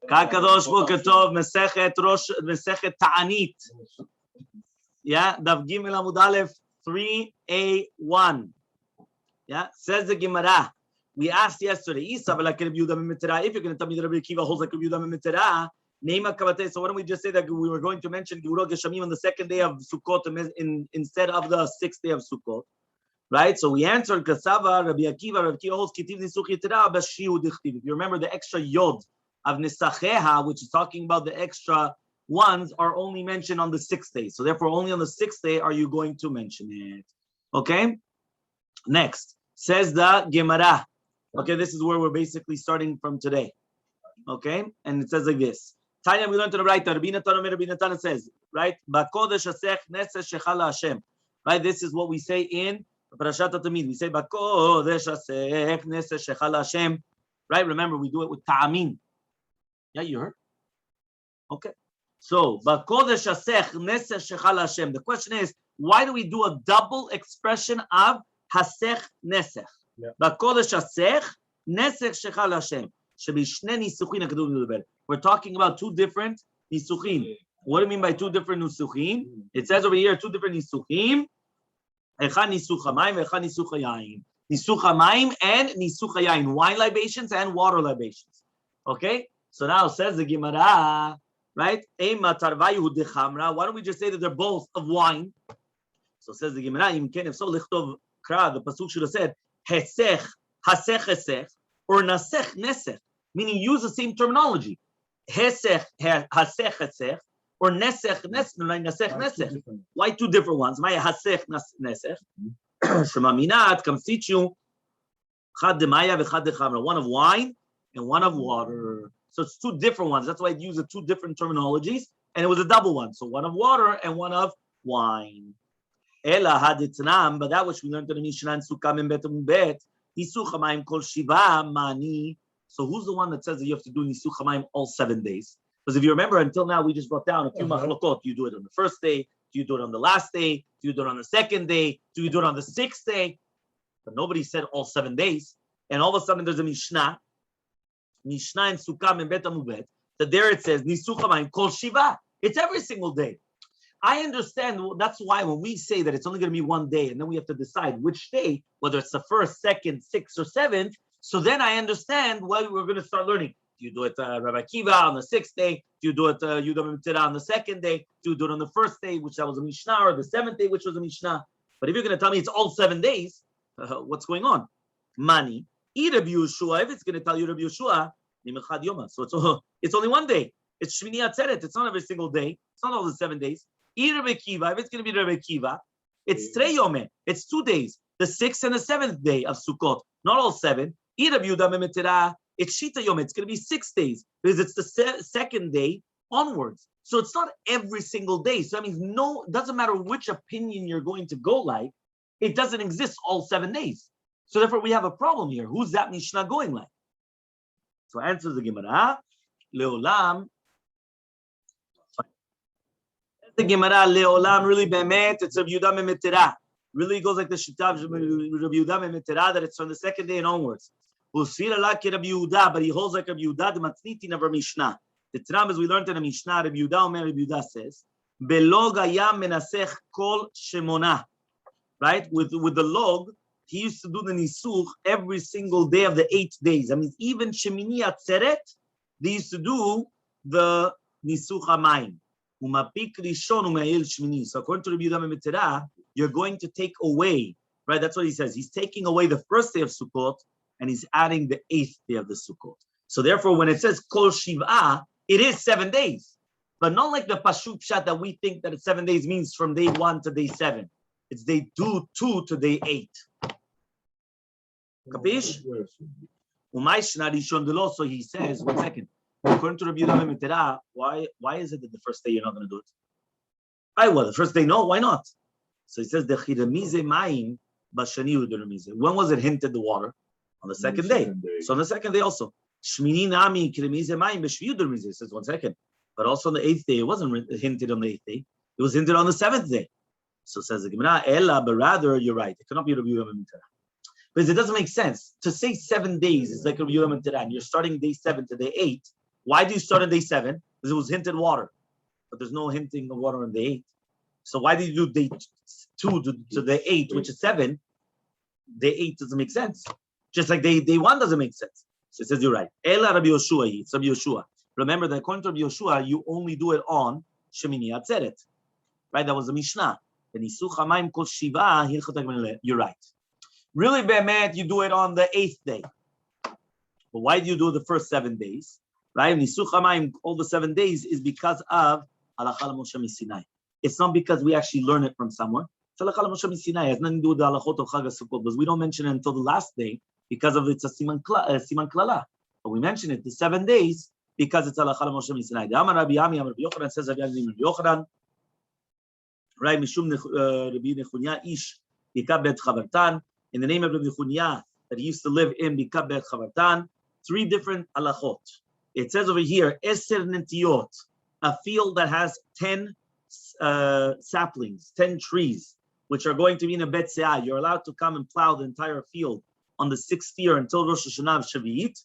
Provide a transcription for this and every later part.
Kakadosh Bukatov, Masechet Taanit. Yeah, Daf Gimel Amud Aleph 3A1. Yeah, says the Gemara. We asked yesterday, Isa, if you're going to tell me that Rabbi Akiva holds like Rabbi Yehuda Mitzera, name a Kavateh. So why don't we just say that we were going to mention Gevurot Geshamim on the second day of Sukkot instead of the sixth day of Sukkot, right? So we answered Kasava, Rabbi Akiva holds Kitiv Nisuch Yitera, Bashiu Dichtiv. If you remember the extra Yod of Nisacheha, which is talking about the extra ones, are only mentioned on the sixth day. So therefore, only on the sixth day are you going to mention it. Okay? Next, says the Gemara. Okay, this is where we're basically starting from today. Okay, and it says like this. Tanya, we learned to the right. Rabbi Natan says, right? Bakodesh asech neses shechala Hashem. Right, this is what we say in Parashat Tamid. We say Bakodesh asech neses shechala Hashem. Right, remember we do it with ta'amin. Yeah, you heard? Okay. So Bakodesh asech neses shechala Hashem. The question is, why do we do a double expression of hasech nesech? Bakodesh asech nesech shechal Hashem. We're talking about two different nisuchim. What do you mean by two different nisuchim? It says over here two different nisuchim. Echad nisuch hamayim, echad nisuch hayayin. Nisuch hamayim and nisuch hayayin. Wine libations and water libations. Okay. So now says the Gemara, right? Why don't we just say that they're both of wine? So says the Gemara. If so, lichtov kra. The pasuk should have said hesech, hasech hesech, or nasech nesech, meaning use the same terminology. Hesech, hasech hesech, or nesech nesech nesech. Why two different ones? My hasech nesech. Shemaminat comes teach you chad demaya v'chad dechamra, one of wine and one of water. So it's two different ones. That's why it uses two different terminologies, and it was a double one. So one of water and one of wine. Ela haditnam, but that which we learned in the Mishnah and Sukkah and Bet Mubet, Nisuch Hamayim kol shiva mani. So who's the one that says that you have to do Nisuch Hamayim all 7 days? Because if you remember, until now we just brought down a few machlokot. You do it on the first day, do you do it on the last day, do you do it on the second day, do you do it on the sixth day? But nobody said all 7 days. And all of a sudden there's a Mishnah in Sukkah and Bet Mubet, that there it says Nisuch Hamayim kol shiva. It's every single day. I understand. That's why when we say that it's only going to be 1 day, and then we have to decide which day, whether it's the first, second, sixth, or seventh. So then I understand why we're going to start learning. Do you do it Rabbi Akiva on the sixth day? Do you do it Yehuda Mitzera on the second day? Do you do it on the first day, which that was a Mishnah, or the seventh day, which was a Mishnah? But if you're going to tell me it's all 7 days, what's going on? Mani. Rabbi Yeshua. If it's going to tell you Rabbi Yeshua, so it's only 1 day. It's Shmini Atzeret. It's not every single day. It's not all the 7 days. Rabbi Akiva, if it's going to be Rabbi Akiva, it's Trei Yomeh. It's 2 days, the 6th and the 7th day of Sukkot, not all 7. Rabbi Yehuda Mitzera, it's Shita Yomeh. It's going to be 6 days because it's the second day onwards. So it's not every single day. So that means it doesn't matter which opinion you're going to go like, it doesn't exist all 7 days. So therefore we have a problem here. Who's that Mishnah going like? So answers the Gemara, Leolam. The Gemara leolam really bemet, it's Rabbi Yehuda Mitzera. Really goes like the Shita of Rabbi Yehuda Mitzera, that it's from the second day and onwards. Usfira like Rabbi Yehuda, but he holds like Rabbi Yehuda the matzniti of our Mishnah. The Tram, as we learned in the Mishnah, Rabbi Yehuda says, "Belog ayam menasech kol shemona." Right, with the log, he used to do the nisuch every single day of the 8 days. I mean, even Shemini Atzeret, they used to do the nisuch hamayim. So according to Rabbi Yehuda Mitzera, you're going to take away, right? That's what he says. He's taking away the first day of Sukkot and he's adding the 8th day of the Sukkot. So therefore, when it says Kol Shiv'ah, it is 7 days. But not like the Pashut Pshat that we think that it's 7 days means from day 1 to day 7. It's day 2 to day 8. Capish? So he says, 1 second. According to Rabbi Yehuda Mitzera, why is it that the first day you're not going to do it? The first day, no, why not? So he says, when was it hinted the water? On the second day. So on the second day also. Shmini nami kiremize mayim b'shviyu dermize. Says 1 second. But also on the 8th day, it wasn't hinted on the 8th day. It was hinted on the 7th day. So says the Gemara, Ella, but rather you're right. It cannot be Rabbi Yehuda Mitzera. Because it doesn't make sense. To say 7 days is like a Rabbi Yehuda and you're starting day 7 to day 8. Why do you start on day 7? Because it was hinted water. But there's no hinting of water on day 8. So why did you do day 2 to day 8, which is 7? Day 8 doesn't make sense. Just like day 1 doesn't make sense. So it says you're right. Ela Rabbi Yoshua, it's Rabbi Yoshua. Remember that according to Rabbi Yoshua, you only do it on Shemini Atzeret. Right? That was the Mishnah. You're right. Really, Be'emet, you do it on the 8th day. But why do you do the first 7 days? Right? Nisuch HaMayim, all the 7 days, is because of Halacha Moshe Sinai. It's not because we actually learn it from someone. It's Halacha Moshe Sinai. It has nothing to do with the Halachot of Chag HaSukkot, because we don't mention it until the last day because of it's a Siman Klala. But we mention it the 7 days because it's Halacha Moshe Sinai. The Amar Rabbi Yami, Rabbi Yochanan says, Rabbi Yochanan, right? Mishum Rabbi Nechunya Ish Yikab Bet Chavartan. In the name of Rabbi Nechunya that he used to live in Bikab Bet Chavartan, 3 different halachot. It says over here, Eser Netiot, a field that has 10 saplings, 10 trees, which are going to be in a Bet Seah. You're allowed to come and plow the entire field on the 6th year until Rosh Hashanah of Shavuot.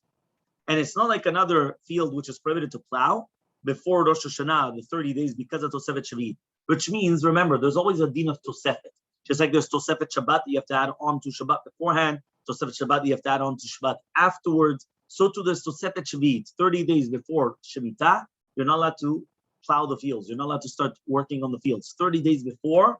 And it's not like another field which is prohibited to plow before Rosh Hashanah, the 30 days, because of Tosefet Shavuot. Which means, remember, there's always a din of Tosefet. Just like there's Tosefet Shabbat, you have to add on to Shabbat beforehand. Tosefet Shabbat, you have to add on to Shabbat afterwards. So too there's Tosefet Shavuot, 30 days before Shemitah, you're not allowed to plow the fields. You're not allowed to start working on the fields. 30 days before,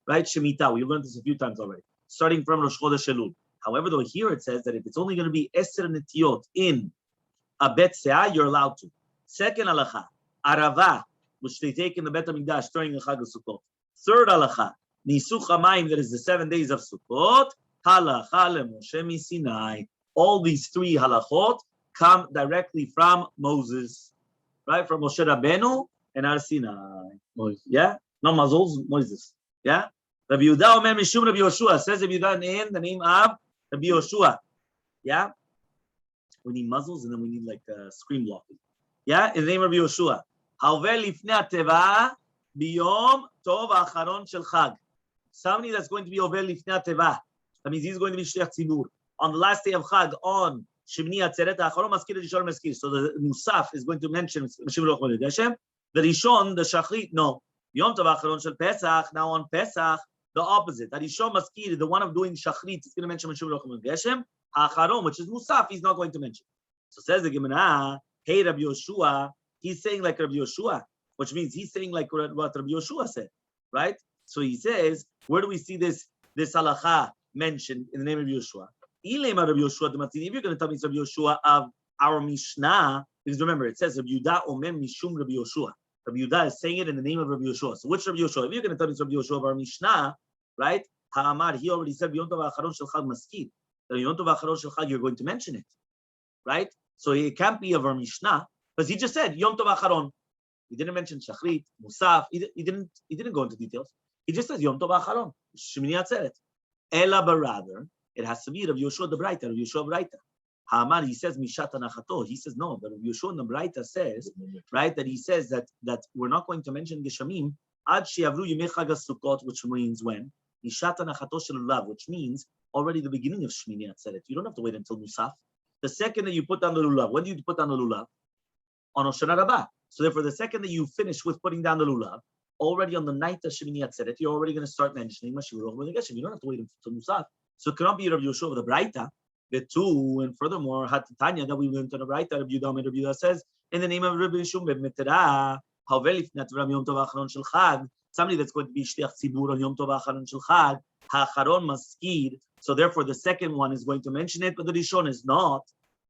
right, Shemitah. We learned this a few times already. Starting from Rosh Chodesh Elul. However, though, here it says that if it's only going to be Eser Netiot in a Bet Seah, you're allowed to. Second halacha, Arava, which they take in the Bet HaMikdash during the Chag HaSukkot. Third halacha, Nisuch HaMayim, that is the 7 days of Sukkot, halacha leMoshe Sinai. All these 3 halachot come directly from Moses, right? From Moshe Rabbeinu and Har Sinai. Yeah? No, Moses. Yeah? Rabbi Yehuda Omer Mishum Rabbi Yoshua. Says Rabbi Yehuda in the name of Rabbi Yoshua. Yeah? We need muzzles and then we need like screen blocking. Yeah? In the name of Rabbi Yoshua. Havel lifnei teva biyom tov acharon shel chag. Somebody that's going to be Havel lifnei teva. That means he's going to be Shliach Tzibur. On the last day of Chag, on Shemini Atzeret, Acharon Maskir Rishon Maskir. So the Musaf is going to mention the Rishon, the Shachrit, no. Yom Tov Acharon Shel Pesach, now on Pesach, the opposite. The Rishon Maskir, the one of doing Shachrit, is going to mention Meshim Rochman Geshem. Acharon, which is Musaf, he's not going to mention. So says the Gemara, hey Rabbi Yoshua, he's saying like Rabbi Yoshua, which means he's saying like what Rabbi Yoshua said, right? So he says, where do we see this halacha mentioned in the name of Yoshua? If you're going to tell me it's Rabbi Yoshua of our Mishnah, because remember, it says Rabbi Yehuda Omer Mishum Rabbi Yoshua. Rabbi Yehuda is saying it in the name of Rabbi Yoshua. So which Rabbi Yoshua? If you're going to tell me it's Rabbi Yoshua of our Mishnah, right? Ha'amar, he already said Yom Tov Acharon Shel Chag Maskid. Yom Tov Acharon Shel Chag, you're going to mention it, right? So it can't be of our Mishnah, because he just said Yom Tov Acharon. He didn't mention Shachrit, Musaf. He didn't go into details. He just says Yom Tov Acharon, Shemini Atzeret. Ela, but rather, it has to be Rabbi Yoshua the Braita, Rabbi Yoshua Braita. Ha'amar, he says Mishat Anachato. He says no, but Rabbi Yoshua the Braita says, right, that he says that we're not going to mention Geshamim Ad She'avru Yimei Chag HaSukkot, which means when Mishat Anachato Shel Lulav, which means already the beginning of Shmini Atzeret. You don't have to wait until Musaf. The second that you put down the Lulav, when do you put down the Lulav? On Hoshana Rabbah. So therefore, the second that you finish with putting down the Lulav, already on the night of Shemini Atzeret, you're already going to start mentioning Mashiach Roch Geshem. You don't have to wait until Musaf. So it cannot be Rabbi Yoshua of the Braita. The two, and furthermore, Hatanya that we learned on the Braita, Rabbi Yehuda and Rabbi Yehuda says, in the name of Rabbi Yishum B'Metera, Havel Ifnat Rabbi Yom Tov Acharon Shel Chag, somebody that's going to be Shliach Tzibur on Yom Tov Acharon Shel Chag, Ha'acharon Maskid. So therefore, the second one is going to mention it, but the Rishon is not.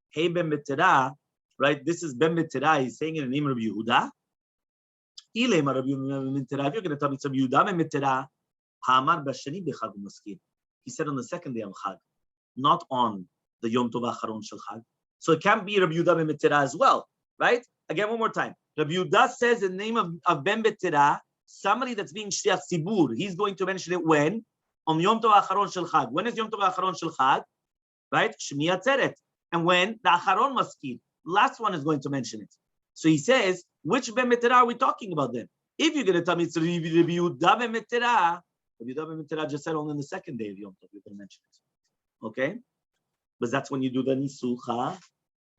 Hey B'Metera, right? This is B'Metera. He's saying it in the name of Rabbi Yehuda. If you're going to tell me it's Rabbi Yehuda B'Metera, Ha'amar B'Sheni B'Chag Maskid. He said on the second day of Chag, not on the Yom Tov Acharon Shel Chag. So it can't be Rabbi Yehuda Ben Betera as well, right? Again, one more time. Rabbi Yehuda says in the name of Ben Betera, somebody that's being Shliach Tzibur, he's going to mention it when? On Yom Tov Acharon Shel Chag. When is Yom Tov Acharon Shel Chag? Right? Shemi Atzeret. And when? The Acharon Maskid. Last one is going to mention it. So he says, which Ben Betera are we talking about then? If you're going to tell me it's Rabbi Yehuda Ben Betera, Rabbi Yehuda Ben Betera just said only on the second day of Yom Tov, you're going to mention it. Okay? But that's when you do the Nisucha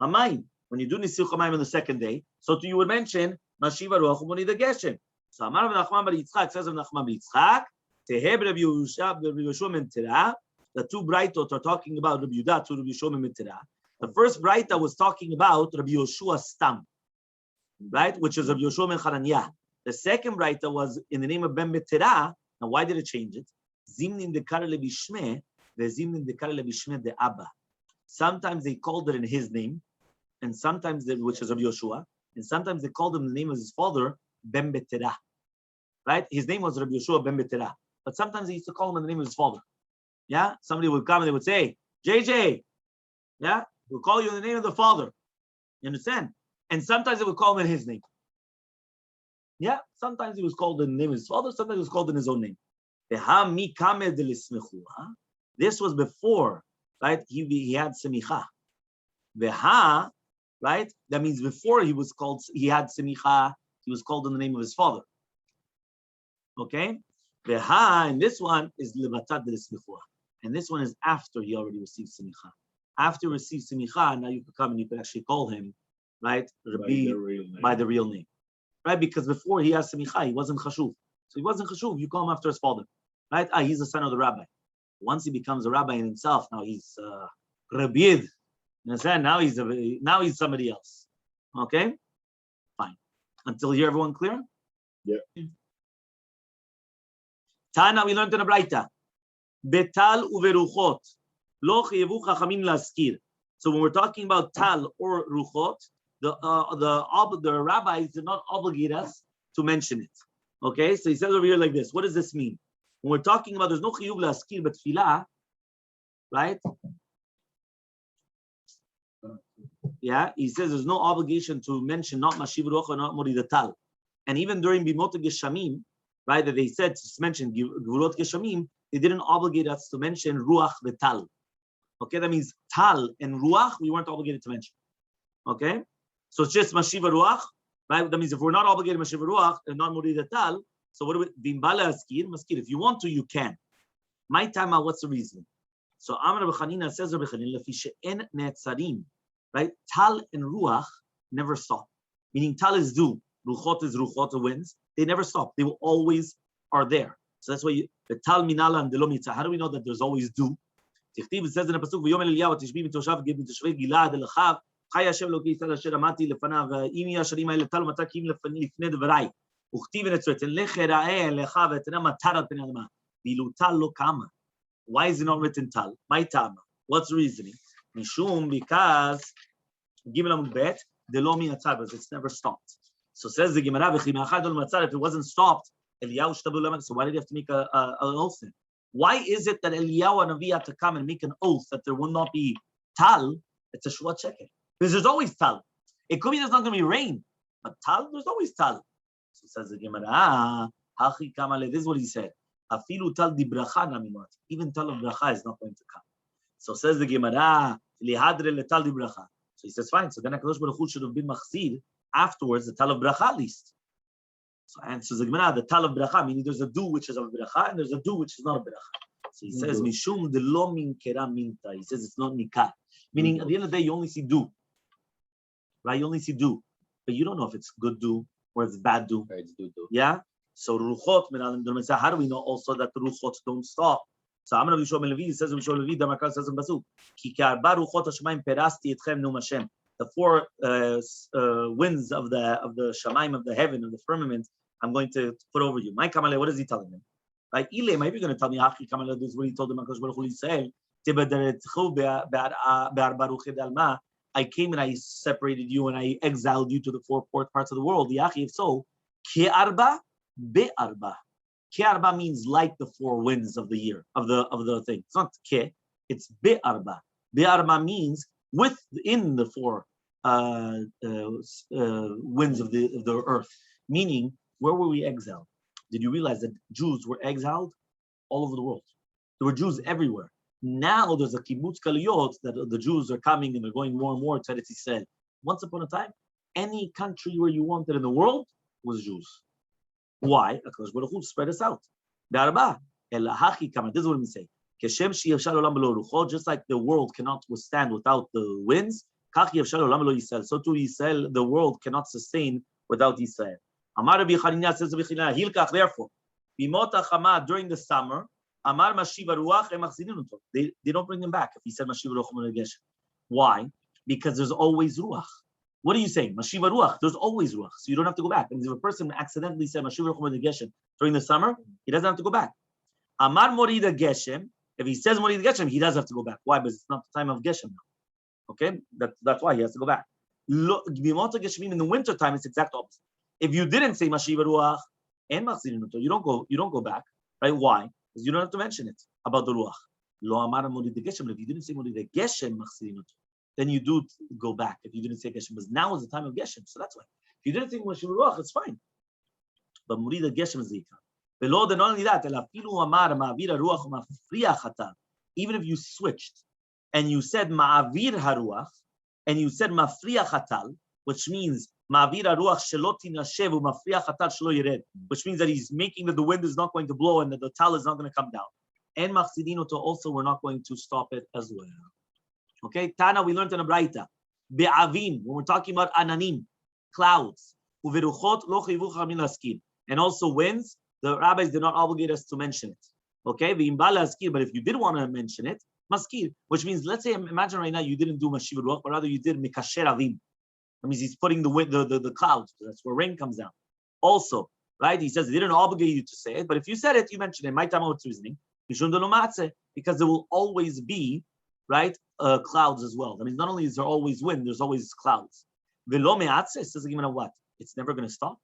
Hamayim. When you do Nisucha Hamayim on the second day, so you would mention Mashiva Ruach Umoni the Geshem. So Amar Rav Nachman bar Yitzchak says of Nachman bar Yitzchak, Teheb Rabbi Yehoshua ben Terah. The two Braitot are talking about Rabbi Yudah to Rabbi Yehoshua ben Terah. The first Braita was talking about Rabbi Yehoshua Stam, right, which is Rabbi Yehoshua ben Chananya. The second Braita was in the name of Ben Betera. Now, why did it change it? Zimnin dekar lebishme, the Zimnin dekar lebishme de Abba. Sometimes they called it in his name, and sometimes which is Rabbi Yehoshua, and sometimes they called him the name of his father, Ben Betera. Right? His name was Rabbi Yehoshua Ben Betera, but sometimes they used to call him in the name of his father. Yeah, somebody would come and they would say, JJ, yeah, we'll call you in the name of the father. You understand? And sometimes they would call him in his name. Yeah, sometimes he was called in the name of his father, sometimes he was called in his own name. This was before, right? He had semicha. Right? That means before he had semicha, he was called in the name of his father. Okay? And this one is levatad delismechua. And this one is after he already received semicha. After he received semicha, now you could come and you could actually call him, right? Rabbi, by the real name. Right? Because before he has semicha, he wasn't chashuv. So he wasn't chashuv, you call him after his father. Right? He's the son of the rabbi. Once he becomes a rabbi in himself, now he's Rabbi. You understand? Now he's somebody else. Okay? Fine. Until here, everyone clear? Yeah. Tana, we learned in a Braita. Betal uveruchot. Lo chayevu chachamim laskir. So when we're talking about tal or ruchot, the rabbis did not obligate us to mention it. Okay, so he says over here like this. What does this mean? When we're talking about there's no chiyuv laskir but tefillah, right? Yeah, he says there's no obligation to mention not mashiv ruach or not moridatal. And even during bimot geshamim, right, that they said to mention gvurot geshamim, they didn't obligate us to mention ruach v'tal. Okay, that means tal and ruach we weren't obligated to mention. Okay, so it's just mashiva ruach, right? That means if we're not obligated mashiva ruach and not moridatal, so what do we? Bimbala askir, maskir. If you want to, you can. My time out. What's the reason? So Amar Rabbi Chanina says Rabbi Chanina lefi she'en ne'etzarim, right? Tal and ruach never stop. Meaning tal is do, ruchot is ruchot, the winds. They never stop. They will always are there. So that's why the tal minala and delom yitzah. How do we know that there's always do? Tichtiv, it says in the pasuk, "V'yom Eliyahu tishbi mitoshav gib mitoshavei Gilad elachav Chay Hashem Eloki Yisrael asher amati lefanav imi yasharim ha'ele tal matakim lifnei dvarai uchtiv and it's written lechera'eh lecha v'etena matar al pnei adama v'ilu tal lo kama." Why is it not written tal? My tama. What's the reasoning? Mishum, because Gimel Amud Bet delo mi atzad, it's never stopped. So says the Gemara, if it wasn't stopped, Eliyahu shtabu lemad. So why did you have to make an oath then? Why is it that Eliyahu and Navi had to come and make an oath that there will not be tal? It's a shvat sheker. Because there's always tal. It could be there's not going to be rain, but tal, there's always tal. So says the Gemara, hachi kamale. This is what he said. Afilu tal di bracha naminot. Even tal of bracha is not going to come. So says the Gemara, lihadre le tal di bracha. So he says, fine. So then HaKadosh Baruch Hu should have been machzir afterwards the tal of bracha at least. So answers the Gemara, the tal of bracha, meaning there's a do which is of bracha and there's a do which is not a bracha. So he says, mishum de lo min kera minta. He says it's not nikah. Meaning at the end of the day, you only see do. Right? You only see do. But you don't know if it's good do or if it's bad do. Right, it's do. Yeah? So ruchot, how do we know also that the ruchot don't stop? So Amar Rabbi Shlomo Levi says, Rabbi Shlomo Levi, Damakal says in Pasuk, Ki ka'arba ruchot hashamayim perasti etchem num Hashem. The four winds of the shamayim, of the heaven, of the firmament, I'm going to put over you. My Kamale, what is he telling him? Like, Ile, maybe you're going to tell me, Hachi Kamale, this is what he told him, HaKadosh Baruch Hu Yisrael, I came and I separated you and I exiled you to the four parts of the world. Yachi, if so, Ke'arba be'arba. Ke'arba means like the four winds of the year, of the thing. It's not ke, it's be'arba. Be'arba means within the four winds of the earth. Meaning, where were we exiled? Did you realize that Jews were exiled all over the world? There were Jews everywhere. Now there's a kibbutz kaliyot that the Jews are coming and they're going more and more to Eretz Yisrael. Once upon a time, any country where you wanted in the world was Jews. Why? Because Baruch Hu spread us out. This is what we say. Just like the world cannot withstand without the winds, so too Yisrael, the world cannot sustain without Yisrael. Amar Rabbi Chanina says Rabbi Chanina, Hilkach, therefore, Bimot HaChama during the summer, Amar Mashiv Ruach, they don't bring him back if he said Mashiv Ruach. Why? Because there's always Ruach. What are you saying? Mashiv Ruach, there's always Ruach, so you don't have to go back. And if a person accidentally said Mashiv Ruach during the summer, he doesn't have to go back. Amar Morida Geshem, if he says Morida Geshem, he does have to go back. Why? Because it's not the time of Geshem now. Okay, that's why he has to go back. In the winter time, it's exact opposite. If you didn't say Mashiv Ruach and Machzirinu, you don't go back, right? Why? Because you don't have to mention it about the Ruach. Lo Amar Morida Geshem. If you didn't say Morida Geshem Machzirinu, then you do go back. If you didn't say Geshem, because now is the time of Geshem, so that's why. If you didn't say Mashiv Ruach, it's fine. But Morida Geshem is the ikar. Not only that, even if you switched and you said ma'avir haruach and you said mafriach hatal, which means ma'avir haruach shelo tinashev u'mafriach hatal shelo yired, which means that he's making that the wind is not going to blow and that the tal is not going to come down. And machzidino to also we're not going to stop it as well. Okay, Tana, we learned in a Braita, be'avim, when we're talking about ananim, clouds, uveruchot lo chivu chamin laskir, and also winds. The rabbis did not obligate us to mention it. Okay, but if you did want to mention it, maskir, which means, let's say, imagine right now you didn't do Mashiv Ruach, but rather you did mikasher avim. That means he's putting the clouds. That's where rain comes down. Also, right? He says he didn't obligate you to say it, but if you said it, you mentioned it. My time what's reasoning, because there will always be, right, clouds as well. That means not only is there always wind, there's always clouds. Velo me'atze says again what? It's never going to stop.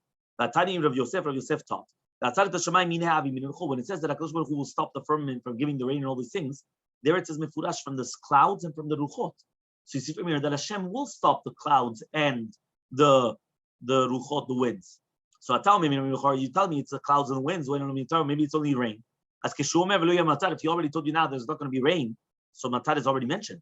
Tani Rav Yosef taught. When it says that HaKadosh Baruch Hu will stop the firmament from giving the rain and all these things, there it says mefurash from the clouds and from the ruchot. So you see from here that Hashem will stop the clouds and the ruchot, the winds. So I tell me, you tell me it's the clouds and the winds. Maybe it's only rain. As if he already told you now there's not going to be rain, so matar is already mentioned.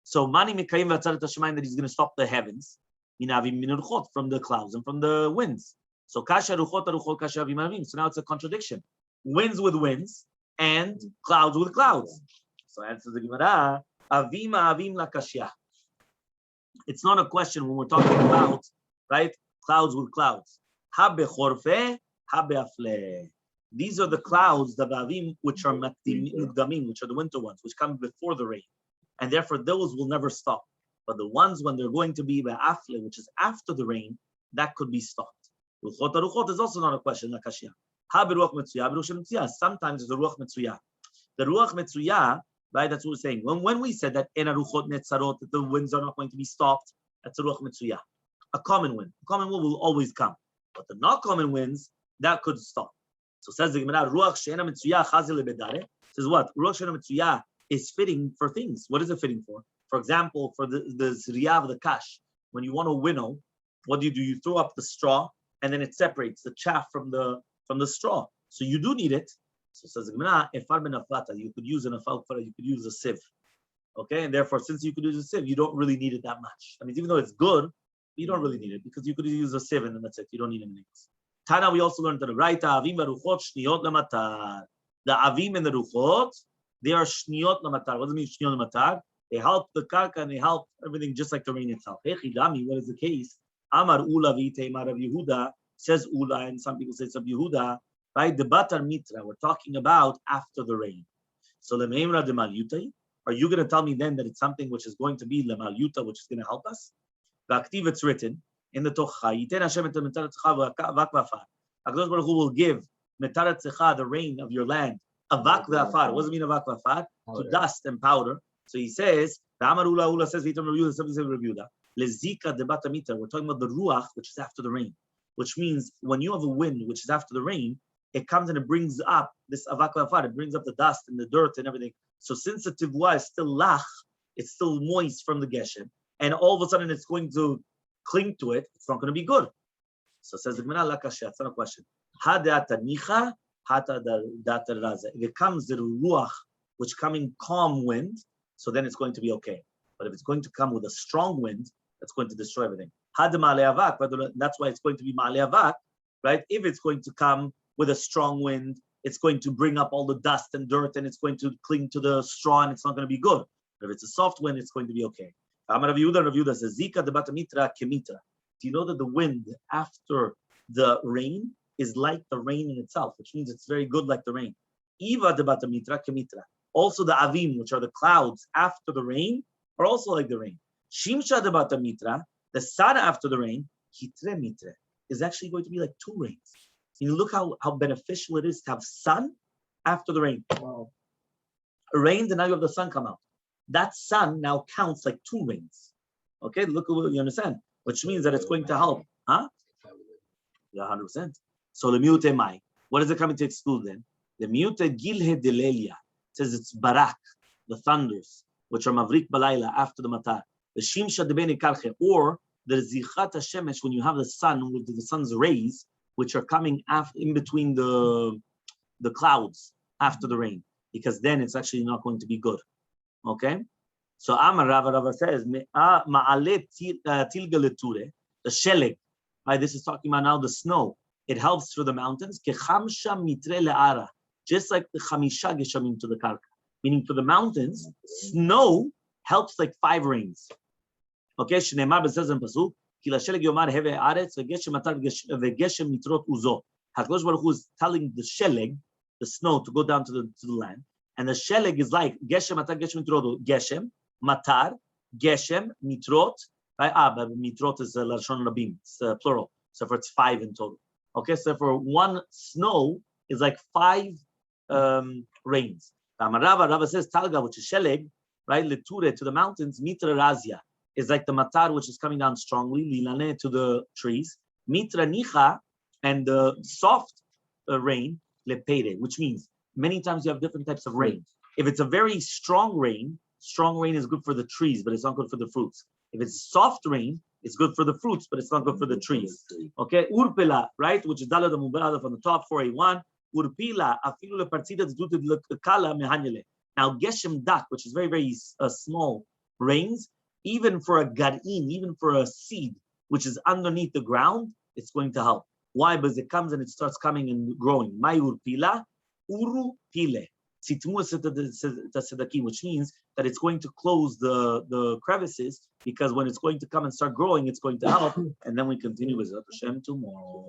So mani mekayim v'atzaret Hashemayim that he's going to stop the heavens from the clouds and from the winds. So kasha ruchot aruchot kasha avim avim. So now it's a contradiction. Winds with winds and clouds with clouds. So answers the Gemara, avim avim la kashya. It's not a question when we're talking about, right, clouds with clouds. Ha bechorfe, ha beafle. These are the clouds, the avim, which are mukdamim, which are the winter ones, which come before the rain. And therefore those will never stop. But the ones when they're going to be beafle, which is after the rain, that could be stopped. Ruchot aruchot is also not a question, like Kashia. Ha beruach metzuya, beruach metzuya. Sometimes it's a ruach metzuya. The ruach metzuya, right? That's what we're saying. When we said that in a ruchot netzarot, that the winds are not going to be stopped, that's a ruach metzuya. A common wind. A common wind will always come. But the not common winds, that could stop. So says the Gemara, ruach she'ena metzuya chazil lebedare. Says what? Ruach she'ena metzuya is fitting for things. What is it fitting for? For example, for the zriyah of the kash, when you want to winnow, what do? You throw up the straw, and then it separates the chaff from the straw. So you do need it. So says the Gemara, efar ben afata, you could use an afal, you could use a sieve. Okay, and therefore, since you could use a sieve, you don't really need it that much. I mean, even though it's good, you don't really need it because you could use a sieve and then that's it. You don't need anything else. Tana, we also learned that the Raita avim v'ruchot shniyot lamatar. The avim and the ruchot, they are shniyot lamatar. What does it mean shniyot lamatar? They help the karka and they help everything just like the rain itself. Hey chidami, what is the case? Amar Ula v'iteimar Rav Yehuda, says Ula, and some people say it's Rav Yehuda, right? The Batar Mitra, we're talking about after the rain. So Lemeimra de Malyutai, are you going to tell me then that it's something which is going to be Lemalyuta, which is going to help us? V'aktiv, it's written in the Tocha, Yiten Hashem et metarat tzecha v'avak v'afar. HaKadosh Baruch Hu will give metarat tzecha, the rain of your land, avak v'afar. What does it mean avak v'afar? To dust and powder. So he says, the Amar Ula says, V'yitam Rav Yehuda, something says Rav Yehuda. Lezika de batamita. We're talking about the ruach, which is after the rain, which means when you have a wind, which is after the rain, it comes and it brings up this avak v'afar. It brings up the dust and the dirt and everything. So since the tivua is still lach, it's still moist from the geshem, and all of a sudden it's going to cling to it, it's not going to be good. So it says the Gemara lakasha. It's not a question. If it comes the ruach, which coming calm wind, so then it's going to be okay. But if it's going to come with a strong wind, that's going to destroy everything. That's why it's going to be ma'ale avak, right? If it's going to come with a strong wind, it's going to bring up all the dust and dirt, and it's going to cling to the straw, and it's not going to be good. But if it's a soft wind, it's going to be okay. Rav Yehuda says, Zika de batamitra kemitra. Do you know that the wind after the rain is like the rain in itself, which means it's very good like the rain. Iva de batamitra kemitra. Also the avim, which are the clouds after the rain, are also like the rain. Shimsha de batamitra, the sun after the rain, hitre mitre, is actually going to be like two rains. You look how beneficial it is to have sun after the rain. Wow. It rained and now you have the sun come out. That sun now counts like two rains. Okay, look at what you understand, which means that it's going to help. Huh? Yeah, 100%. So the mute mai. What is it coming to exclude then? The mute gilhe delelia says it's barak, the thunders, which are mavrik balayla after the matar. The shimsha de bene karche, or the zichat hashemesh, when you have the sun with the sun's rays, which are coming in between the clouds after the rain, because then it's actually not going to be good. Okay? So Amar Rava says, ma'ale tilgaleture, the sheleg, right? This is talking about now the snow. It helps for the mountains, kechamsha mitre le'ara, just like the chamisha geshamim to the karka. Meaning for the mountains, snow helps like 5 rains. Okay? Shneimar says in pasuk, ki lasheleg yomar heve aretz vegeshem matar vegeshem mitrot uzo. HaKadosh Baruch Hu is telling the sheleg, the snow, to go down to the land, and the sheleg is like geshem matar geshem mitrot, geshem matar geshem mitrot. Right? But mitrot is lashon rabim, it's plural. So for it's 5 in total. Okay, so for one snow is like 5 rains. Rava says talga, which is sheleg, right? Leture to the mountains, mitra razia is like the matar, which is coming down strongly, lilane to the trees, mitra nicha, and the soft rain, lepere, which means many times you have different types of rain. If it's a very strong rain is good for the trees, but it's not good for the fruits. If it's soft rain, it's good for the fruits, but it's not good for the trees. Okay, urpela, right, which is dalad mubala from the top, 4A1. Urpila, afilu lepartida due kala mehanyele. Now geshem dak, which is very, very small rains, even for a garin, even for a seed, which is underneath the ground, it's going to help. Why? Because it comes and it starts coming and growing. My urpila, uru pile. Which means that it's going to close the crevices, because when it's going to come and start growing, it's going to help. And then we continue with Hashem tomorrow.